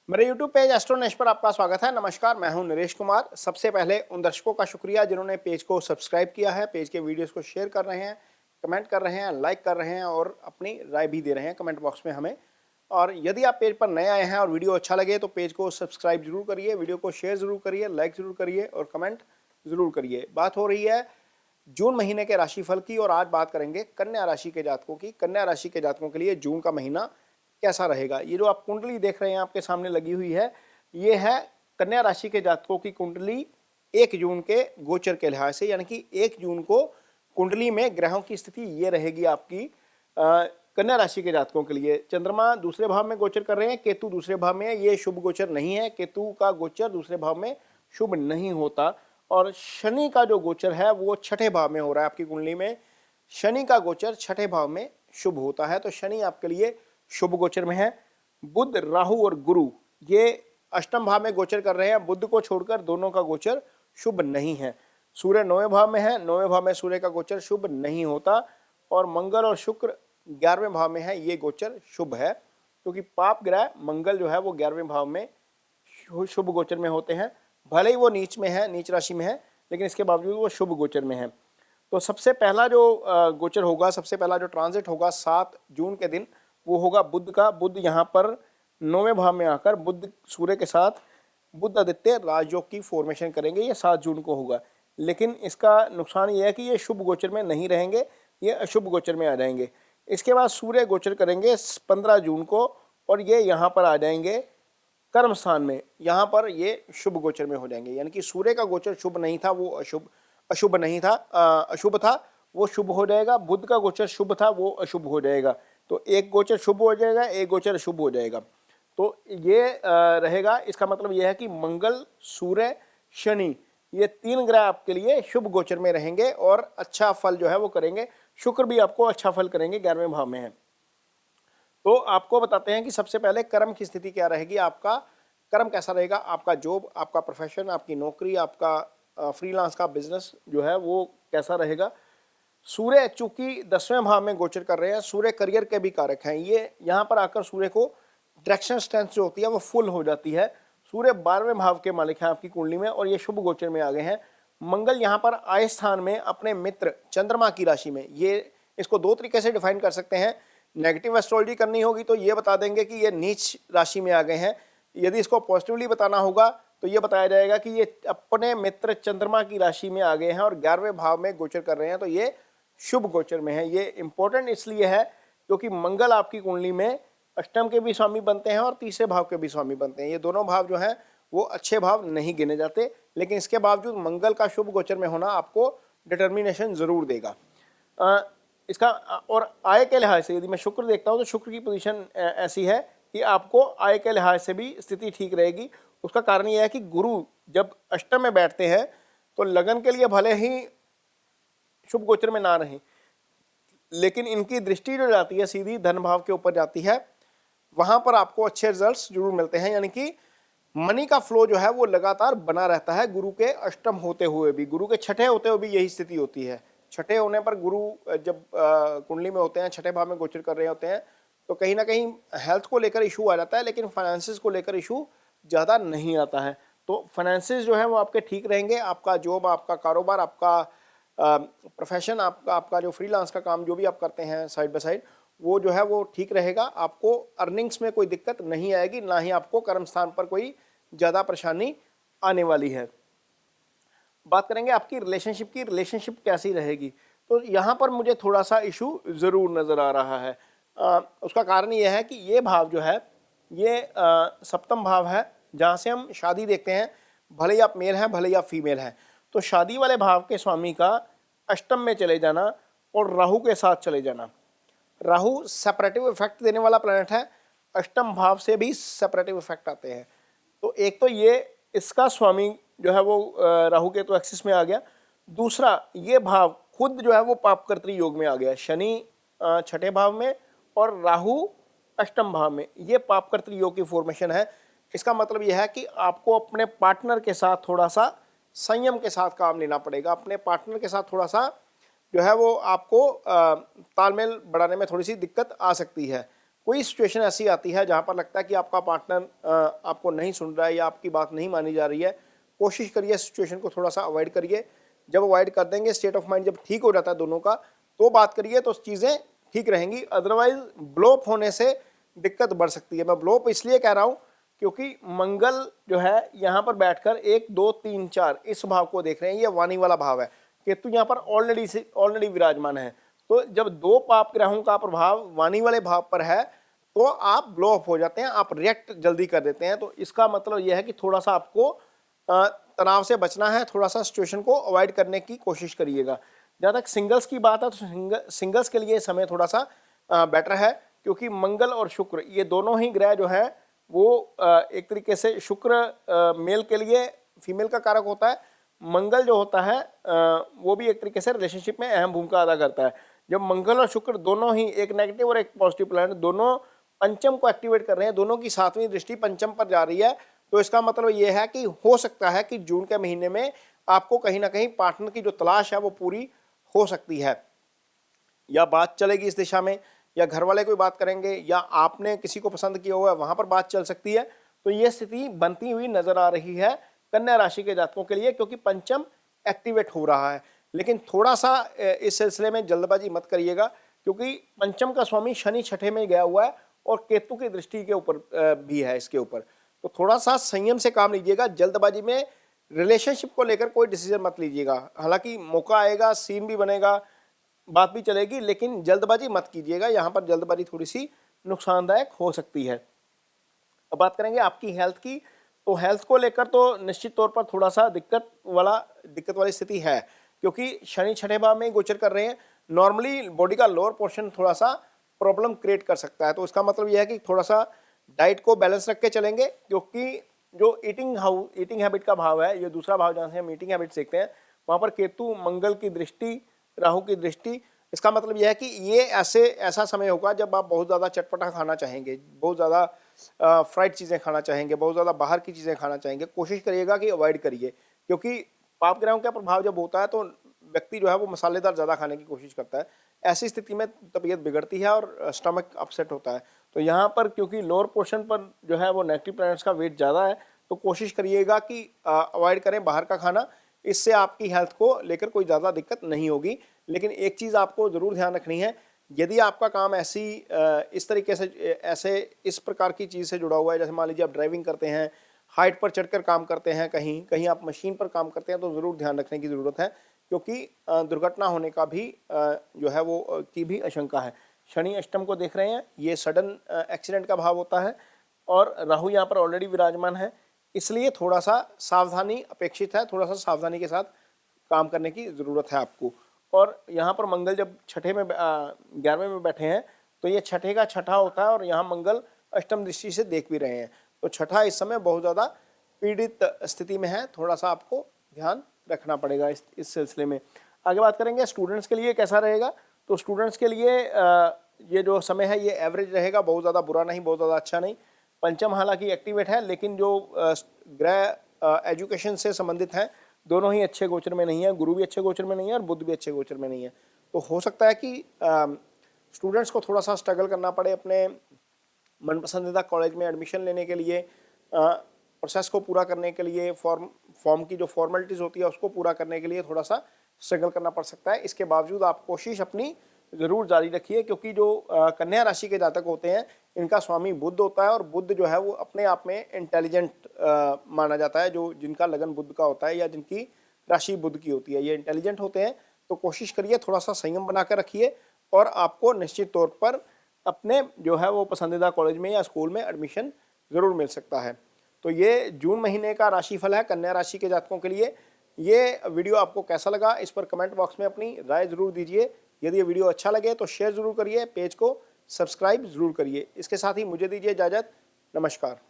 मेरे YouTube page एस्ट्रोनेश पर आपका स्वागत है। नमस्कार, मैं हूं नरेश कुमार। सबसे पहले उन दर्शकों का शुक्रिया जिन्होंने पेज को सब्सक्राइब किया है, पेज के वीडियोस को शेयर कर रहे हैं, कमेंट कर रहे हैं, लाइक कर रहे हैं और अपनी राय भी दे रहे हैं कमेंट बॉक्स में हमें। और यदि आप पेज पर नए आए हैं और वीडियो अच्छा लगे तो पेज को सब्सक्राइब जरूर करिए, वीडियो को शेयर जरूर करिए, लाइक जरूर करिए और कमेंट जरूर करिए। बात हो रही है जून महीने के राशिफल की और आज बात करेंगे कन्या राशि के जातकों की। कन्या राशि के जातकों के लिए जून का महीना कैसा रहेगा। ये जो आप कुंडली देख रहे हैं आपके सामने लगी हुई है, ये है कन्या राशि के जातकों की कुंडली 1 जून के गोचर के लिहाज से, यानी कि 1 जून को कुंडली में ग्रहों की स्थिति ये रहेगी आपकी कन्या राशि के जातकों के लिए। चंद्रमा दूसरे भाव में गोचर कर रहे हैं, केतु दूसरे भाव में है। ये शुभ गोचर नहीं है, केतु का गोचर दूसरे भाव में शुभ नहीं होता। और शनि का जो गोचर है वो छठे भाव में हो रहा है। आपकी कुंडली में शनि का गोचर छठे भाव में शुभ होता है, तो शनि आपके लिए शुभ गोचर में है। बुध, राहु और गुरु ये अष्टम भाव में गोचर कर रहे हैं। बुध को छोड़कर दोनों का गोचर शुभ नहीं है। सूर्य 9वें भाव में है, 9वें भाव में सूर्य का गोचर शुभ नहीं होता। और मंगल और शुक्र 11वें भाव में है, ये गोचर शुभ है, क्योंकि पाप ग्रह मंगल जो है वो 11वें भाव में शुभ गोचर में होते हैं। भले ही वो नीच में है, नीच राशि में है, लेकिन इसके बावजूद वो शुभ गोचर में है। तो सबसे पहला जो गोचर होगा, सबसे पहला जो ट्रांजिट होगा 7 जून के दिन, वो होगा बुध का। बुध यहाँ पर 9वें भाव में आकर बुध सूर्य के साथ बुध आदित्य राजयोग की फॉर्मेशन करेंगे। ये 7 जून को होगा, लेकिन इसका नुकसान ये है कि ये शुभ गोचर में नहीं रहेंगे, ये अशुभ गोचर में आ जाएंगे। इसके बाद सूर्य गोचर करेंगे 15 जून को और ये यहाँ पर आ जाएंगे कर्म स्थान में। यहाँ पर ये शुभ गोचर में हो जाएंगे, यानी कि सूर्य का गोचर शुभ नहीं था, वो अशुभ नहीं था, अशुभ था, वो शुभ हो जाएगा। बुध का गोचर शुभ था, वो अशुभ हो जाएगा। तो एक गोचर शुभ हो जाएगा, एक गोचर अशुभ हो जाएगा। तो ये रहेगा। इसका मतलब यह है कि मंगल, सूर्य, शनि ये 3 ग्रह आपके लिए शुभ गोचर में रहेंगे और अच्छा फल जो है वो करेंगे। शुक्र भी आपको अच्छा फल करेंगे, 11वें भाव में है। तो आपको बताते हैं कि सबसे पहले कर्म की स्थिति क्या रहेगी। आपका कर्म कैसा रहेगा, आपका जॉब, आपका प्रोफेशन, आपकी नौकरी, आपका फ्रीलांस का बिजनेस जो है वो कैसा रहेगा। सूर्य चूंकि 10वें भाव में गोचर कर रहे हैं, सूर्य करियर के भी कारक हैं। ये यहाँ पर आकर सूर्य को डायरेक्शन स्ट्रेंथ जो होती है वो फुल हो जाती है। सूर्य 12वें भाव के मालिक हैं आपकी कुंडली में और ये शुभ गोचर में आ गए हैं। मंगल यहाँ पर आय स्थान में अपने मित्र चंद्रमा की राशि में, ये इसको 2 तरीके से डिफाइन कर सकते हैं। नेगेटिव एस्ट्रोलॉजी करनी होगी तो ये बता देंगे कि ये नीच राशि में आ गए हैं। यदि इसको पॉजिटिवली बताना होगा तो ये बताया जाएगा कि ये अपने मित्र चंद्रमा की राशि में आ गए हैं और 11वें भाव में गोचर कर रहे हैं, तो ये शुभ गोचर में है। ये इंपॉर्टेंट इसलिए है क्योंकि मंगल आपकी कुंडली में अष्टम के भी स्वामी बनते हैं और तीसरे भाव के भी स्वामी बनते हैं। ये दोनों भाव जो हैं वो अच्छे भाव नहीं गिने जाते, लेकिन इसके बावजूद मंगल का शुभ गोचर में होना आपको डिटर्मिनेशन जरूर देगा। इसका और आय के लिहाज से यदि मैं शुक्र देखता हूँ तो शुक्र की पोजीशन ऐसी है कि आपको आय के लिहाज से भी स्थिति ठीक रहेगी। उसका कारण यह है कि गुरु जब अष्टम में बैठते हैं तो लगन के लिए भले ही शुभ गोचर में ना रहें, लेकिन इनकी दृष्टि जो जाती है सीधी धन भाव के ऊपर जाती है, वहां पर आपको अच्छे रिजल्ट्स जरूर मिलते हैं। यानी कि मनी का फ्लो जो है वो लगातार बना रहता है गुरु के अष्टम होते हुए भी, गुरु के छठे होते हुए भी यही स्थिति होती है। छठे होने पर गुरु जब कुंडली में होते हैं, छठे भाव में गोचर कर रहे होते हैं, तो कहीं ना कहीं हेल्थ को लेकर इशू आ जाता है, लेकिन फाइनेंसिस को लेकर इशू ज़्यादा नहीं आता है। तो फाइनेंसिस जो है वो आपके ठीक रहेंगे। आपका जॉब, आपका कारोबार, आपका प्रोफेशन, आपका जो फ्रीलांस का काम जो भी आप करते हैं साइड बाय साइड, वो जो है वो ठीक रहेगा। आपको अर्निंग्स में कोई दिक्कत नहीं आएगी, ना ही आपको कर्म स्थान पर कोई ज़्यादा परेशानी आने वाली है। बात करेंगे आपकी रिलेशनशिप की, रिलेशनशिप कैसी रहेगी। तो यहाँ पर मुझे थोड़ा सा इशू ज़रूर नज़र आ रहा है। उसका कारण यह है कि ये भाव जो है ये सप्तम भाव है, जहाँ से हम शादी देखते हैं। भले ही आप मेल हैं, भले ही आप फीमेल हैं, तो शादी वाले भाव के स्वामी का अष्टम में चले जाना और राहु के साथ चले जाना। राहु सेपरेटिव इफेक्ट देने वाला प्लैनेट है, अष्टम भाव से भी सेपरेटिव इफेक्ट आते हैं। तो एक तो ये इसका स्वामी जो है वो राहु के तो एक्सिस में आ गया। दूसरा, ये भाव खुद जो है वो पापकर्त्री योग में आ गया। शनि छठे भाव में और राहु अष्टम भाव में, ये पापकर्त्री योग की फॉर्मेशन है। इसका मतलब यह है कि आपको अपने पार्टनर के साथ थोड़ा सा संयम के साथ काम लेना पड़ेगा। अपने पार्टनर के साथ थोड़ा सा जो है वो आपको तालमेल बढ़ाने में थोड़ी सी दिक्कत आ सकती है। कोई सिचुएशन ऐसी आती है जहाँ पर लगता है कि आपका पार्टनर आपको नहीं सुन रहा है या आपकी बात नहीं मानी जा रही है, कोशिश करिए सिचुएशन को थोड़ा सा अवॉइड करिए। जब अवॉइड कर देंगे, स्टेट ऑफ माइंड जब ठीक हो जाता है दोनों का, तो बात करिए तो चीज़ें ठीक रहेंगी। अदरवाइज ब्लोअप होने से दिक्कत बढ़ सकती है। मैं ब्लोअप इसलिए कह रहा हूँ क्योंकि मंगल जो है यहाँ पर बैठकर 1 2 3 4 इस भाव को देख रहे हैं, ये वाणी वाला भाव है। केतु यहाँ पर ऑलरेडी विराजमान है। तो जब 2 पाप ग्रहों का प्रभाव वाणी वाले भाव पर है तो आप ब्लो अप हो जाते हैं, आप रिएक्ट जल्दी कर देते हैं। तो इसका मतलब यह है कि थोड़ा सा आपको तनाव से बचना है, थोड़ा सा सिचुएशन को अवॉइड करने की कोशिश करिएगा। जहाँ तक सिंगल्स की बात है तो सिंगल्स के लिए समय थोड़ा सा बेटर है, क्योंकि मंगल और शुक्र ये दोनों ही ग्रह जो है वो एक तरीके से शुक्र मेल के लिए फीमेल का कारक होता है, मंगल जो होता है वो भी एक तरीके से रिलेशनशिप में अहम भूमिका अदा करता है। जब मंगल और शुक्र दोनों ही, एक नेगेटिव और एक पॉजिटिव प्लैनेट, दोनों पंचम को एक्टिवेट कर रहे हैं, दोनों की 7वीं दृष्टि पंचम पर जा रही है, तो इसका मतलब ये है कि हो सकता है कि जून के महीने में आपको कहीं ना कहीं पार्टनर की जो तलाश है वो पूरी हो सकती है, या बात चलेगी इस दिशा में, या घर वाले कोई बात करेंगे, या आपने किसी को पसंद किया हुआ है वहां पर बात चल सकती है। तो ये स्थिति बनती हुई नजर आ रही है कन्या राशि के जातकों के लिए, क्योंकि पंचम एक्टिवेट हो रहा है। लेकिन थोड़ा सा इस सिलसिले में जल्दबाजी मत करिएगा, क्योंकि पंचम का स्वामी शनि छठे में गया हुआ है और केतु की दृष्टि के ऊपर भी है इसके ऊपर। तो थोड़ा सा संयम से काम लीजिएगा, जल्दबाजी में रिलेशनशिप को लेकर कोई डिसीजन मत लीजिएगा। हालांकि मौका आएगा, सीन भी बनेगा, बात भी चलेगी, लेकिन जल्दबाजी मत कीजिएगा। यहाँ पर जल्दबाजी थोड़ी सी नुकसानदायक हो सकती है। अब बात करेंगे आपकी हेल्थ की, तो हेल्थ को लेकर तो निश्चित तौर पर थोड़ा सा दिक्कत वाली स्थिति है, क्योंकि शनि छठे भाव में गोचर कर रहे हैं। नॉर्मली बॉडी का लोअर पोर्शन थोड़ा सा प्रॉब्लम क्रिएट कर सकता है, तो इसका मतलब यह है कि थोड़ा सा डाइट को बैलेंस रख के चलेंगे, क्योंकि जो ईटिंग हैबिट का भाव है, ये दूसरा भाव जहाँ से हम ईटिंग हैबिट सीखते हैं, वहाँ पर केतु, मंगल की दृष्टि, राहु की दृष्टि, इसका मतलब यह है कि ये ऐसा समय होगा जब आप बहुत ज़्यादा चटपटा खाना चाहेंगे, बहुत ज़्यादा फ्राइड चीज़ें खाना चाहेंगे, बहुत ज़्यादा बाहर की चीज़ें खाना चाहेंगे। कोशिश करिएगा कि अवॉइड करिए, क्योंकि पाप ग्रहों का प्रभाव जब होता है तो व्यक्ति जो है वो मसालेदार ज़्यादा खाने की कोशिश करता है। ऐसी स्थिति में तबीयत बिगड़ती है और स्टमक अपसेट होता है। तो यहाँ पर क्योंकि लोअर पोर्शन पर जो है वो नेगेटिव प्लैनेट्स का वेट ज़्यादा है, तो कोशिश करिएगा कि अवॉइड करें बाहर का खाना। इससे आपकी हेल्थ को लेकर कोई ज़्यादा दिक्कत नहीं होगी। लेकिन एक चीज़ आपको ज़रूर ध्यान रखनी है, यदि आपका काम इस तरीके से इस प्रकार की चीज़ से जुड़ा हुआ है, जैसे मान लीजिए आप ड्राइविंग करते हैं, हाइट पर चढ़कर काम करते हैं, कहीं कहीं आप मशीन पर काम करते हैं, तो ज़रूर ध्यान रखने की ज़रूरत है, क्योंकि दुर्घटना होने का भी जो है वो की भी आशंका है। शनि अष्टम को देख रहे हैं, ये सडन एक्सीडेंट का भाव होता है, और राहु यहाँ पर ऑलरेडी विराजमान है, इसलिए थोड़ा सा सावधानी अपेक्षित है, थोड़ा सा सावधानी के साथ काम करने की ज़रूरत है आपको। और यहाँ पर मंगल जब छठे में 11वें में बैठे हैं, तो ये छठे का छठा होता है, और यहाँ मंगल अष्टम दृष्टि से देख भी रहे हैं, तो छठा इस समय बहुत ज़्यादा पीड़ित स्थिति में है। थोड़ा सा आपको ध्यान रखना पड़ेगा इस सिलसिले में। आगे बात करेंगे स्टूडेंट्स के लिए कैसा रहेगा। तो स्टूडेंट्स के लिए ये जो समय है ये एवरेज रहेगा, बहुत ज़्यादा बुरा नहीं, बहुत ज़्यादा अच्छा नहीं। पंचम हालांकि एक्टिवेट है, लेकिन जो ग्रह एजुकेशन से संबंधित हैं दोनों ही अच्छे गोचर में नहीं है। गुरु भी अच्छे गोचर में नहीं है और बुध भी अच्छे गोचर में नहीं है। तो हो सकता है कि स्टूडेंट्स को थोड़ा सा स्ट्रगल करना पड़े अपने मनपसंदीदा कॉलेज में एडमिशन लेने के लिए, प्रोसेस को पूरा करने के लिए, फॉर्म की जो फॉर्मेलिटीज़ होती है उसको पूरा करने के लिए थोड़ा सा स्ट्रगल करना पड़ सकता है। इसके बावजूद आप कोशिश अपनी ज़रूर जारी रखिए, क्योंकि जो कन्या राशि के जातक होते हैं इनका स्वामी बुध होता है, और बुध जो है वो अपने आप में इंटेलिजेंट माना जाता है। जो जिनका लगन बुध का होता है या जिनकी राशि बुध की होती है, ये इंटेलिजेंट होते हैं। तो कोशिश करिए थोड़ा सा संयम बना कर रखिए, और आपको निश्चित तौर पर अपने जो है वो पसंदीदा कॉलेज में या स्कूल में एडमिशन ज़रूर मिल सकता है। तो ये जून महीने का राशिफल है कन्या राशि के जातकों के लिए। ये वीडियो आपको कैसा लगा, इस पर कमेंट बॉक्स में अपनी राय ज़रूर दीजिए। यदि ये वीडियो अच्छा लगे तो शेयर ज़रूर करिए, पेज को सब्सक्राइब ज़रूर करिए। इसके साथ ही मुझे दीजिए इजाज़त। नमस्कार।